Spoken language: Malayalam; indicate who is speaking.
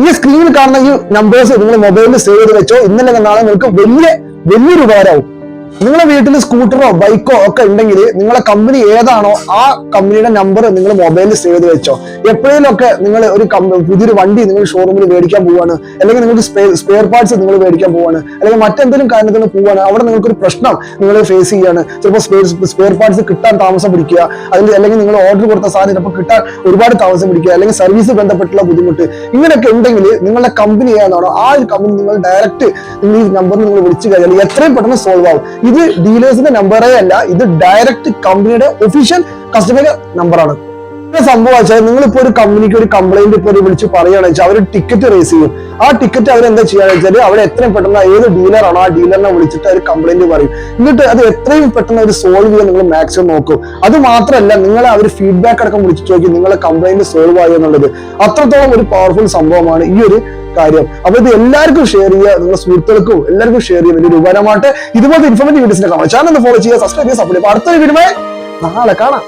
Speaker 1: ഈ സ്ക്രീനിൽ കാണുന്ന ഈ നമ്പേഴ്സ് നിങ്ങൾ മൊബൈലിൽ സേവ് ചെയ്ത് വെച്ചോ. ഇന്നലെ നാളെ നിങ്ങൾക്ക് വലിയൊരു ഉപകാരമാവും. നിങ്ങളുടെ വീട്ടിൽ സ്കൂട്ടറോ ബൈക്കോ ഒക്കെ ഉണ്ടെങ്കിൽ നിങ്ങളെ കമ്പനി ഏതാണോ ആ കമ്പനിയുടെ നമ്പർ നിങ്ങൾ മൊബൈലിൽ സേവ് ചെയ്ത് വെച്ചോ. എപ്പോഴേലും ഒക്കെ നിങ്ങൾ ഒരു പുതിയൊരു വണ്ടി നിങ്ങൾ ഷോറൂമിൽ മേടിക്കാൻ പോവാണ്, അല്ലെങ്കിൽ നിങ്ങൾക്ക് സ്പെയർ പാർട്സ് നിങ്ങൾ മേടിക്കാൻ പോവാണ്, അല്ലെങ്കിൽ മറ്റെന്തെങ്കിലും കാര്യത്തിന് പോവാണ്, അവിടെ നിങ്ങൾക്കൊരു പ്രശ്നം നിങ്ങൾ ഫേസ് ചെയ്യാണ്. ചിലപ്പോൾ സ്പെയർ പാർട്സ് കിട്ടാൻ താമസം പിടിക്കുക, അല്ലെങ്കിൽ നിങ്ങൾ ഓർഡർ കൊടുത്ത സാധനം ചിലപ്പോൾ കിട്ടാൻ ഒരുപാട് താമസം പിടിക്കുക, അല്ലെങ്കിൽ സർവീസ് ബന്ധപ്പെട്ടുള്ള ബുദ്ധിമുട്ട്, ഇങ്ങനെയൊക്കെ ഉണ്ടെങ്കിൽ നിങ്ങളുടെ കമ്പനി ഏതാണോ ആ ഒരു കമ്പനി നിങ്ങൾ ഡയറക്റ്റ് നിങ്ങൾ ഈ നമ്പറിൽ നിങ്ങൾ വിളിച്ചു കഴിഞ്ഞാൽ എത്രയും പെട്ടെന്ന് സോൾവ് ആവും. ഇത് ഡീലേഴ്സിന്റെ നമ്പറേ അല്ല, ഇത് ഡയറക്റ്റ് കമ്പനിയുടെ ഒഫീഷ്യൽ കസ്റ്റമർ നമ്പറാണ്. സംഭവം വെച്ചാൽ നിങ്ങളിപ്പോ ഒരു കമ്പനിക്ക് ഒരു കംപ്ലൈന്റ് ഇപ്പോൾ വിളിച്ച് പറയുകയാണെന്ന് വെച്ചാൽ അവർ ടിക്കറ്റ് റേസ് ചെയ്യും. ആ ടിക്കറ്റ് അവരെന്താ ചെയ്യാന്ന് വെച്ചാൽ അവിടെ എത്രയും പെട്ടെന്ന് ഏത് ഡീലറാണോ ആ ഡീലറിനെ വിളിച്ചിട്ട് അവർ കംപ്ലൈന്റ് പറയും. എന്നിട്ട് അത് എത്രയും പെട്ടെന്ന് അവർ സോൾവ് ചെയ്യാൻ നിങ്ങൾ മാക്സിമം നോക്കും. അത് മാത്രമല്ല, നിങ്ങളെ അവർ ഫീഡ്ബാക്ക് അടക്കം വിളിച്ചിട്ട് നോക്കി നിങ്ങളെ കംപ്ലൈന്റ് സോൾവ് ആയി എന്നുള്ളത്. അത്രത്തോളം ഒരു പവർഫുൾ സംഭവമാണ് ഈ ഒരു കാര്യം. അപ്പൊ ഇത് എല്ലാവർക്കും ഷെയർ ചെയ്യുക, നിങ്ങളുടെ സുഹൃത്തുക്കൾക്കും എല്ലാവർക്കും ഷെയർ ചെയ്യുക. വലിയൊരു ഉപകാരമായിട്ട് ഇതുപോലത്തെ ഇൻഫോർമേറ്റീവ് വീഡിയോസിനെ കാണാം. ചാനൽ ഫോളോ ചെയ്യുക, സബ്സ്ക്രൈബ് ചെയ്യുക, സപ്പോർട്ട് ചെയ്യുക. അടുത്തൊരു വീഡിയോ നാളെ കാണാം.